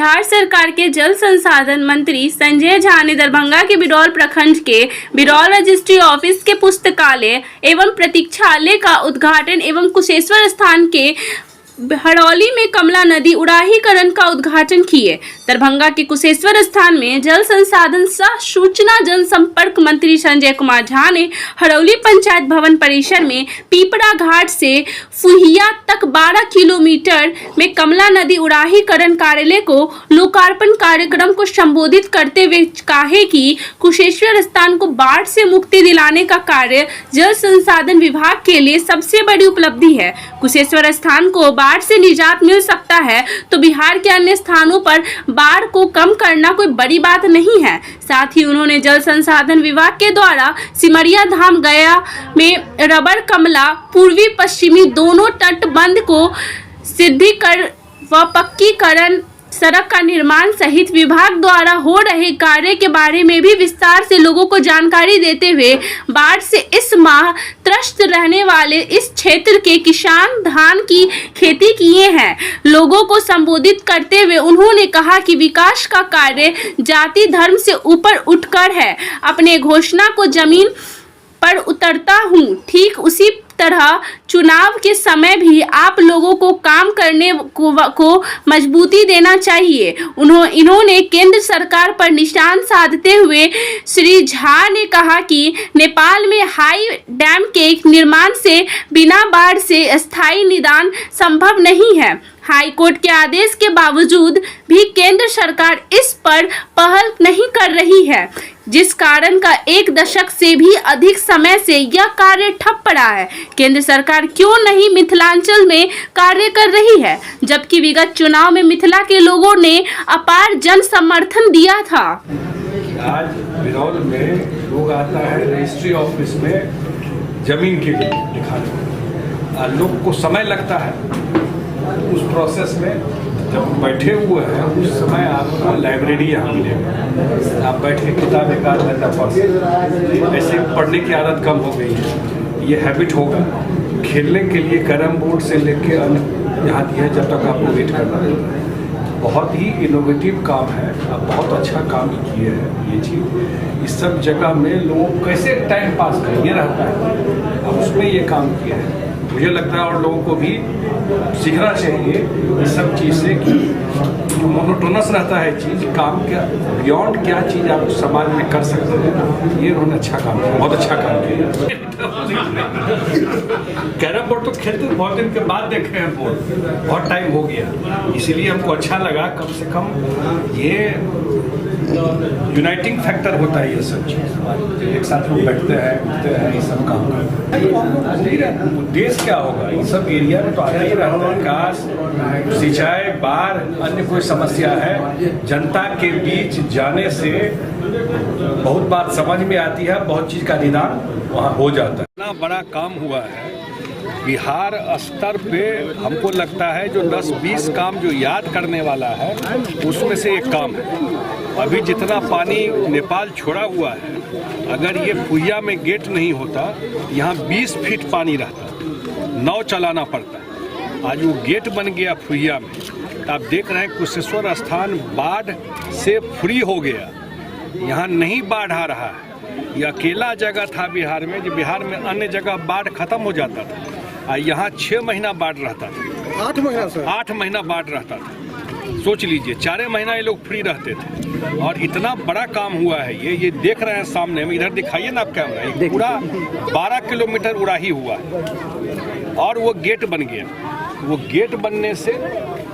बिहार सरकार के जल संसाधन मंत्री संजय झा ने दरभंगा के बिरौल प्रखंड के बिरौल रजिस्ट्री ऑफिस के पुस्तकालय एवं प्रतीक्षालय का उद्घाटन एवं कुशेश्वर स्थान के हड़ौली में कमला नदी उड़ाहीकरण का उद्घाटन किए। दरभंगा के कुशेश्वर स्थान में जल संसाधन सह सूचना जनसंपर्क मंत्री संजय कुमार झा ने हड़ौली पंचायत भवन परिसर में पीपरा घाट से फुहिया तक 12 किलोमीटर में कमला नदी उड़ाहीकरण कार्यालय को लोकार्पण कार्यक्रम को संबोधित करते हुए कहा कि कुशेश्वर स्थान को बाढ़ से मुक्ति दिलाने का कार्य जल संसाधन विभाग के लिए सबसे बड़ी उपलब्धि है। कुशेश्वर स्थान को बाढ़ से निजात मिल सकता है तो बिहार के अन्य स्थानों पर बाढ़ को कम करना कोई बड़ी बात नहीं है। साथ ही उन्होंने जल संसाधन विभाग के द्वारा सिमरिया धाम गया में रबर कमला पूर्वी पश्चिमी दोनों तटबंध को सिद्धिकरण व पक्कीकरण सड़क का निर्माण सहित विभाग द्वारा हो रहे कार्य के बारे में भी विस्तार से लोगों को जानकारी देते हुए बाढ़ से इस माह त्रस्त रहने वाले इस क्षेत्र के किसान धान की खेती किए हैं। लोगों को संबोधित करते हुए उन्होंने कहा कि विकास का कार्य जाति धर्म से ऊपर उठकर है। अपने घोषणा को जमीन पर उतरता हूँ। ठीक उसी तरह चुनाव के समय भी आप लोगों को काम करने को मजबूती देना चाहिए। इन्होंने केंद्र सरकार पर निशान साधते हुए श्री झा ने कहा कि नेपाल में हाई डैम के निर्माण से बिना बाढ़ से स्थायी निदान संभव नहीं है। हाई कोर्ट के आदेश के बावजूद भी केंद्र सरकार इस पर पहल नहीं कर रही है, जिस कारण का 1 दशक से भी अधिक समय से यह कार्य ठप पड़ा है। केंद्र सरकार क्यों नहीं मिथिलांचल में कार्य कर रही है, जबकि विगत चुनाव में मिथिला के लोगों ने अपार जन समर्थन दिया था। आज बिरौल में लोग आता है रजिस्ट्री ऑफिस में जमीन के लिए लिखाने, लोग को समय लगता है उस प्रोसेस में। जब बैठे हुए हैं उस समय आपको लाइब्रेरी यहाँ मिलेगा, आप बैठ के किताब एक आध घंटा पढ़, ऐसे पढ़ने की आदत कम हो गई है, ये हैबिट होगा। खेलने के लिए कैरम बोर्ड से लेके अन्य यहाँ दिया जब तक आपको वेट करना है। बहुत ही इनोवेटिव काम है, आप बहुत अच्छा काम किए हैं। ये चीज़ इस सब जगह में लोग कैसे टाइम पास करें ये रहता है, अब उसमें ये काम किया है। मुझे लगता है और लोगों को भी सीखना चाहिए इस सब चीज़ से कि मोनोटोनस रहता है चीज़, काम क्या बियॉन्ड क्या चीज़ आप समाज में कर सकते हैं। ये उन्होंने अच्छा काम किया, बहुत अच्छा काम किया। कैरम बोर्ड तो खेलते बहुत दिन के बाद देखे हैं बोर्ड, बहुत टाइम हो गया, इसीलिए हमको अच्छा लगा। कम से कम ये यूनाइटिंग फैक्टर होता है, ये सब चीज़ एक साथ लोग बैठते हैं उठते हैं, ये सब काम करते हैं। उद्देश्य क्या होगा, ये सब एरिया में तो आता ही रहता है, विकास, सिंचाई, बाढ़, अन्य कोई समस्या है, जनता के बीच जाने से बहुत बात समझ में आती है, बहुत चीज़ का निदान वहाँ हो जाता है। इतना बड़ा काम हुआ है बिहार स्तर पे, हमको लगता है जो 10-20 काम जो याद करने वाला है उसमें से एक काम है। अभी जितना पानी नेपाल छोड़ा हुआ है, अगर ये फुहिया में गेट नहीं होता, यहाँ 20 फीट पानी रहता, नाव चलाना पड़ता। आज वो गेट बन गया फुहिया में, तो आप देख रहे हैं कुशेश्वर स्थान बाढ़ से फ्री हो गया, यहाँ नहीं बाढ़ आ रहा है। ये अकेला जगह था बिहार में, जो बिहार में अन्य जगह बाढ़ खत्म हो जाता था, यहाँ 6 महीना बाढ़ रहता था, 8 महीना सर, 8 महीना बाढ़ रहता था। सोच लीजिए, 4 महीना ये लोग फ्री रहते थे, और इतना बड़ा काम हुआ है। ये देख रहे हैं सामने में, इधर दिखाइए ना आप कैमरा, एक पूरा 12 किलोमीटर उड़ाही हुआ है, और वो गेट बन गया। वो गेट बनने से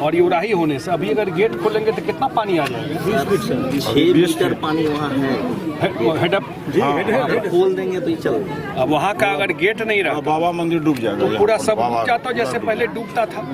और ये उड़ाही होने से, अभी अगर गेट खोलेंगे तो कितना पानी आ जाएगा? 20 फीट सर, 6 मीटर पानी वहाँ है। हेडअप खोल देंगे तो ही चल। अब वहाँ का अगर गेट नहीं रहा, बाबा मंदिर डूब जाएगा, तो पूरा सब डूब जाता जैसे पहले डूबता था।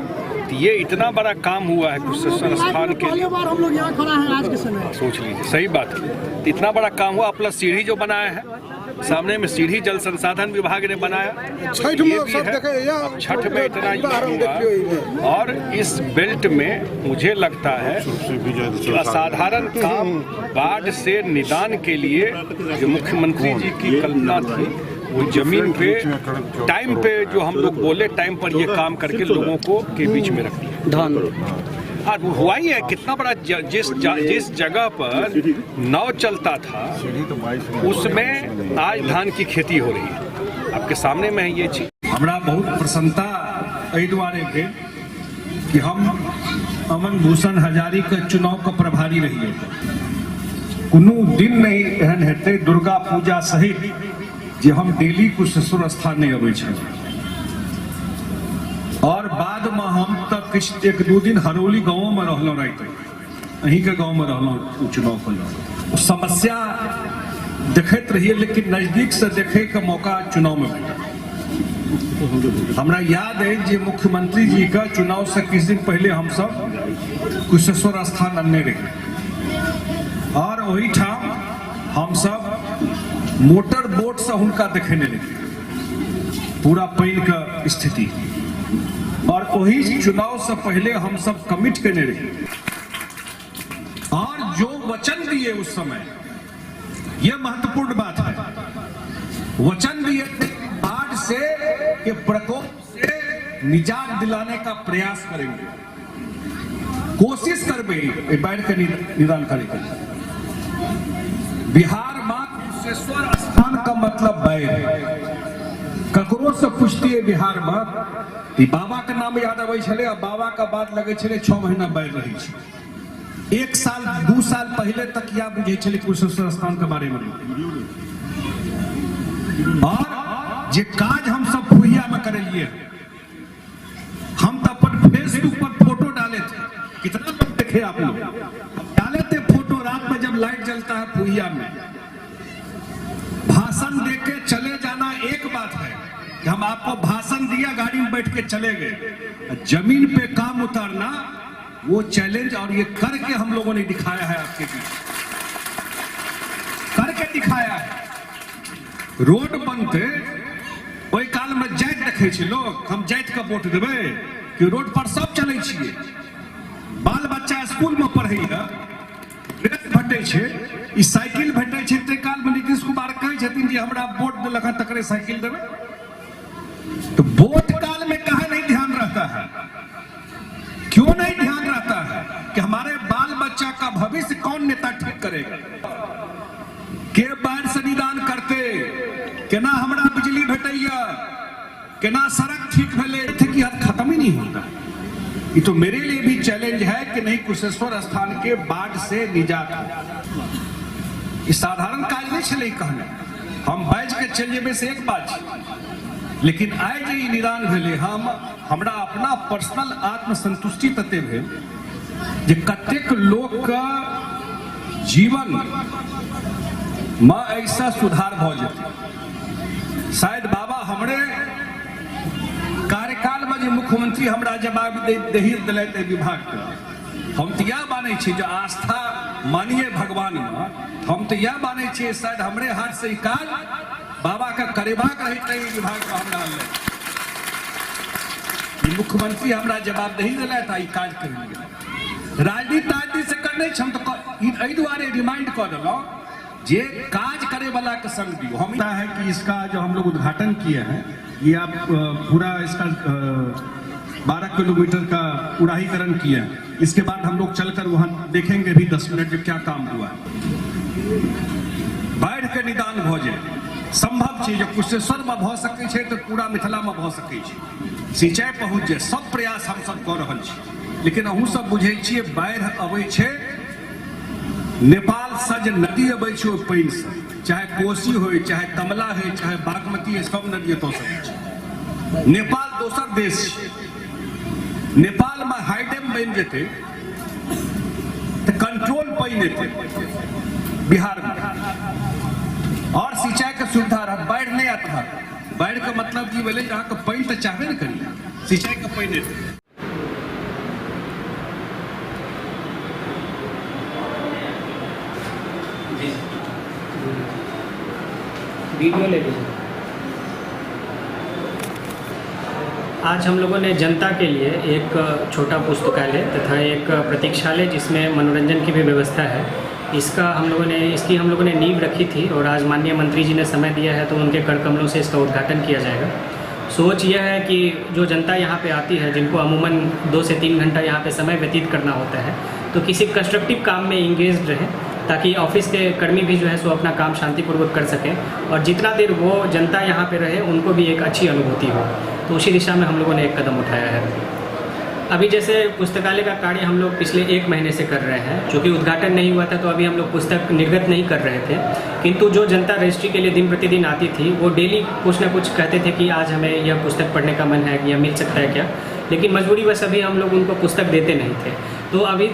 तो ये इतना बड़ा काम हुआ है कुशेश्वर स्थान के लिए। हम लोग यहाँ खड़ा हैं आज के समय, सोच लीजिए, सही बात है। तो इतना बड़ा काम हुआ, प्लस सीढ़ी जो बनाया है सामने में, सीढ़ी जल संसाधन विभाग ने बनाया, छठ में सब देखे, छठ में इतना हुआ। और इस बेल्ट में मुझे लगता है असाधारण काम बाढ़ से निदान के लिए जो मुख्यमंत्री जी की कल्पना थी, वो जमीन पे टाइम पे जो हम लोग बोले टाइम पर ये काम करके लोगों को के बीच में रख दिया। और हुआ ही है। कितना बड़ा जिस जगह पर नाव चलता था उसमें आज धान की खेती हो रही है। आपके सामने में है ये चीज। हमरा बहुत प्रसन्नता एहि दुआरे भेल कि हम अमन भूषण हजारी के चुनाव का प्रभारी रहिए। कोनो दिन नहीं एहन हेतै दुर्गा पूजा सहित जे हम डेली कुशेश्वर स्थान नहीं अबै छी। और बाद में हम तक किछु 1-2 दिन हरौली गाँव में रहलौं, रात अहीं के गाँव में रहलौं चुनाव को समस्या देखते रहिए, लेकिन नजदीक से देखे के मौका चुनाव में मिला। हमरा याद है जे मुख्यमंत्री जी का चुनाव से कुछ दिन पहले हम सब कुशेश्वर स्थान अन्य रहे और वही ठाम हम सब मोटर बोट से उनका देखेने लगे पूरा पानी का स्थिति। और वही चुनाव से पहले हम सब कमिट करने रहे और जो वचन दिए उस समय, यह महत्वपूर्ण बात है, वचन दिए बाढ़ से के प्रकोप से निजात दिलाने का प्रयास करेंगे, कोशिश करबे बाढ़ के निदान करेंगे। बिहार में कुशेश्वर स्थान का मतलब बाढ़ ककरो से पूछती है बिहार में बाबा के नाम याद आवे छले और बाबा का बात लगे छले 6 महीना बाढ़ रही छे। 1 साल 2 साल पहले तक या बुझे छले कुशेश्वर स्थान के बारे में। और जे काज हम सब फुहिया में करेलिए, हम तो अपन फेसबुक पर फोटो डाले थे, कितना लोग देखे आप लोग डाले थे फोटो रात में जब लाइट जलता है फुहिया में। भाषण देके चले जाना एक बात है कि हम आपको भाषण दिया, गाड़ी में बैठ के चले गए, जमीन पे काम उतारना वो चैलेंज और ये करके हम लोगों ने दिखाया है, आपके बीच करके दिखाया है। रोड बनते ओई काल में जाइत देखे छे लोग, हम जाइत का वोट देवे कि रोड पर सब चले छिए, बाल बच्चा स्कूल में पढ़े है, ड्रेस भेटे छे, ई साइकिल भेटे छे, ते काल में नीतीश कुमार कहे छथिन जे हमरा वोट देलक तकरे साइकिल देवे। तो वोट काल में कहा नहीं ध्यान रहता है, क्यों नहीं ध्यान रहता है कि हमारे बाल बच्चा का भविष्य कौन नेता ठीक करेगा, के बाढ़ से निदान करते, केना हमरा बिजली भेटैया, केना सड़क ठीक भेले थे कि खत्म ही नहीं होता। ये तो मेरे लिए भी चैलेंज है कि नहीं कुशेश्वर स्थान के बाढ़ से निजात हो। इस साधारण काज नहीं चले कहना, हम बैच के चल जेबे से एक बात, लेकिन आए जे निदान भेले हमरा अपना पर्सनल आत्मसंतुष्टि तते भेल जे कतेक लोक का जीवन में ऐसा सुधार भ जेतै। शायद बाबा हमरे कार्यकाल में जो मुख्यमंत्री हमरा जवाब दिलते विभाग के, हम तो यह माने छी जो आस्था मानिए भगवान में, हम तो यह माने छी शायद हमरे हाथ से काज बाबा का करेबाक रही विभाग में हम डाल मुख्यमंत्री हमरा जवाबदेही दिला काज करेंगे। राजनीति से करने हम तो दुआरे रिमाइंड कर दिलों जे काज करे वाला के संग दियो। हम है कि इसका जो हम लोग उद्घाटन किए हैं, ये आप पूरा इसका 12 किलोमीटर का उड़ाहीकरण किया है। इसके बाद हम लोग चलकर वहां देखेंगे भी 10 मिनट में क्या काम हुआ। बाढ़ के निदान भ जाए संभव चीज कुशेश्वर में भ सकै छै तो पूरा मिथिला में भ सकै छै, सिंचाई पहुंच जाए, सब प्रयास हम सब कर रहल छी। लेकिन अहूँ सब बुझे छिए बाढ़ अबै छै, नेपाल से जे नदी अबै छै ओ पानि से, चाहे कोसी हो, चाहे कमला हो, चाहे बागमती, सब नदी एतौ सकै छै। नेपाल दोसर देश छै, नेपाल में हाई डैम बन जेतै तो कंट्रोल पानि एतै बिहार में और सिंचाई के सुविधा रह, बाढ़ नहीं आता। बाढ़ का मतलब की बोले जहाँ का पानी तो चाहबे न करी, सिंचाई का पानी वीडियो ले लीजिए। आज हम लोगों ने जनता के लिए एक छोटा पुस्तकालय तथा एक प्रतीक्षालय जिसमें मनोरंजन की भी व्यवस्था है, इसकी हम लोगों ने नींव रखी थी और आज माननीय मंत्री जी ने समय दिया है तो उनके कर कमलों से इसका उद्घाटन किया जाएगा। सोच यह है कि जो जनता यहाँ पे आती है, जिनको अमूमन 2 से 3 घंटा यहाँ पे समय व्यतीत करना होता है, तो किसी कंस्ट्रक्टिव काम में इंगेज रहें, ताकि ऑफिस के कर्मी भी जो है सो अपना काम शांतिपूर्वक कर सकें, और जितना देर वो जनता यहाँ पे रहे उनको भी एक अच्छी अनुभूति हो। तो उसी दिशा में हम लोगों ने एक कदम उठाया है। अभी जैसे पुस्तकालय का कार्य हम लोग पिछले 1 महीने से कर रहे हैं, चूँकि उद्घाटन नहीं हुआ था तो अभी हम लोग पुस्तक निर्गत नहीं कर रहे थे, किंतु जो जनता रजिस्ट्री के लिए दिन प्रतिदिन आती थी वो डेली कुछ ना कुछ कहते थे कि आज हमें यह पुस्तक पढ़ने का मन है, यह मिल सकता है क्या, लेकिन मजबूरीवश अभी हम लोग उनको पुस्तक देते नहीं थे। तो अभी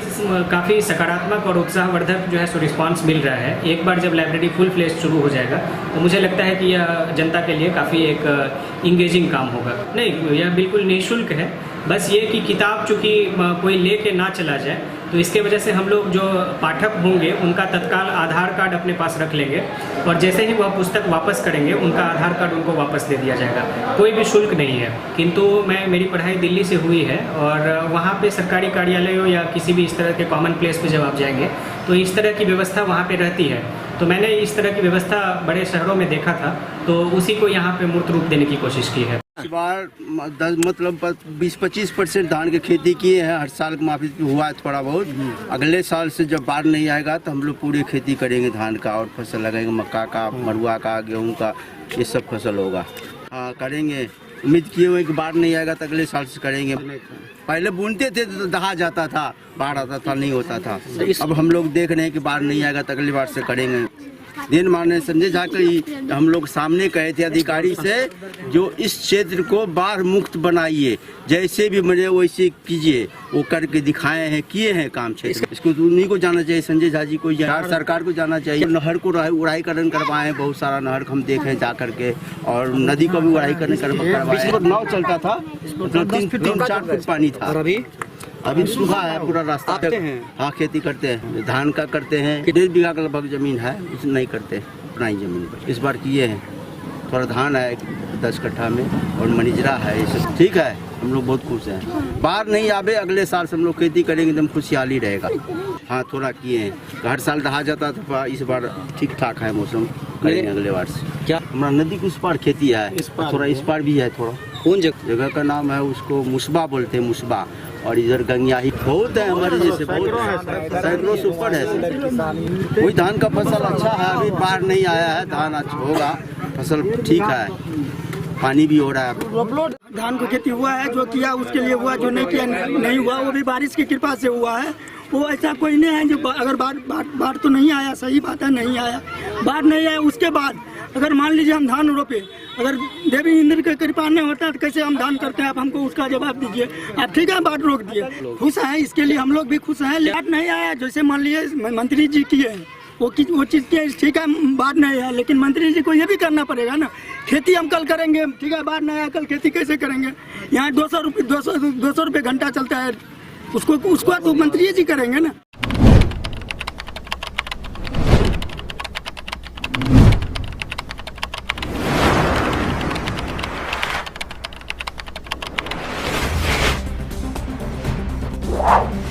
काफ़ी सकारात्मक और उत्साहवर्धक जो है सो रिस्पांस मिल रहा है। एक बार जब लाइब्रेरी फुल फ्लेज शुरू हो जाएगा तो मुझे लगता है कि यह जनता के लिए काफ़ी एक इंगेजिंग काम होगा। नहीं, यह बिल्कुल निःशुल्क है, बस ये कि किताब चूँकि कोई ले के ना चला जाए, तो इसके वजह से हम लोग जो पाठक होंगे उनका तत्काल आधार कार्ड अपने पास रख लेंगे, और जैसे ही वह पुस्तक वापस करेंगे उनका आधार कार्ड उनको वापस दे दिया जाएगा। कोई भी शुल्क नहीं है। किंतु मेरी पढ़ाई दिल्ली से हुई है, और वहाँ पे सरकारी कार्यालयों या किसी भी इस तरह के कॉमन प्लेस पे जब आप जाएंगे तो इस तरह की व्यवस्था वहाँ पे रहती है। तो मैंने इस तरह की व्यवस्था बड़े शहरों में देखा था, तो उसी को यहाँ पे मूर्त रूप देने की कोशिश की है। इस बार 20-25% धान की खेती किए हैं। हर साल माफी हुआ है थोड़ा बहुत। अगले साल से जब बाढ़ नहीं आएगा तो हम लोग पूरी खेती करेंगे धान का, और फसल लगाएंगे, मक्का का, मरुआ का, गेहूं का, ये सब फसल होगा। हाँ, करेंगे। उम्मीद किए हुए कि बाढ़ नहीं आएगा तो अगले साल से करेंगे। पहले बुनते थे तो दहा जाता था, बाढ़ आता था, नहीं होता था। अब हम लोग देख रहे हैं कि बाढ़ नहीं आएगा तो अगली बार से करेंगे। दिन माने संजय झा की हम लोग सामने कहे थे अधिकारी से, जो इस क्षेत्र को बाढ़ मुक्त बनाइए, जैसे भी बने वैसे कीजिए। वो करके दिखाए हैं, किए हैं काम क्षेत्र। इसको तो उन्हीं को जाना चाहिए, संजय झा जी को, सरकार को जाना चाहिए। नहर को उड़ाईकरण करवाए हैं, बहुत सारा नहर हम देखे जा करके, और नदी को भी उड़ाईकरण करवाए। नाव चलता था, 3-4 फुट पानी था। अभी सूखा है पूरा रास्ता। हाँ, खेती करते हैं, धान का करते हैं। 1.5 बीघा का लगभग जमीन है, उसे नहीं करते अपना ही जमीन पर। इस बार किए हैं, थोड़ा धान है 10 कट्ठा में, और मनिजरा है, ये सब ठीक है। हम लोग बहुत खुश हैं। बाढ़ नहीं आवे, अगले साल से हम लोग खेती करेंगे, एकदम खुशहाली रहेगा। हाँ, थोड़ा किए हैं। हर साल दहा जाता था, इस बार ठीक ठाक है मौसम, करेंगे अगले बार से। क्या हमारा नदी के उस पार खेती है, थोड़ा इस पार भी है। थोड़ा कौन जगह का नाम है, उसको मुसबा बोलते हैं, मुसबा। और इधर गंगिया ही बहुत है हमारे जैसे, सैकड़ों से ऊपर है। कोई धान का फसल अच्छा है, अभी बाढ़ नहीं आया है, धान अच्छा होगा, फसल ठीक है, पानी भी हो रहा है। धान को खेती हुआ है, जो किया उसके लिए हुआ, जो नहीं किया नहीं हुआ, वो भी बारिश की कृपा से हुआ है। वो ऐसा कोई नहीं है जो अगर बाढ़ तो नहीं आया, सही बात है, नहीं आया, बाढ़ नहीं आया, उसके बाद अगर मान लीजिए हम धान रोपे, अगर देवी इंद्र के कृपा नहीं होता तो कैसे हम धान करते हैं? आप हमको उसका जवाब दीजिए। आप ठीक है, बाढ़ रोक दिए, खुश हैं, इसके लिए हम लोग भी खुश हैं। बाढ़ नहीं आया, जैसे मान लीजिए मंत्री जी किए हैं, वो चीज़ की ठीक है, बाढ़ नहीं है, लेकिन मंत्री जी को ये भी करना पड़ेगा ना। खेती हम कल करेंगे, ठीक है, बाढ़ नहीं आया, कल खेती कैसे करेंगे? यहाँ 200 रुपये घंटा चलता है, उसको तो मंत्री जी करेंगे ना। Wow.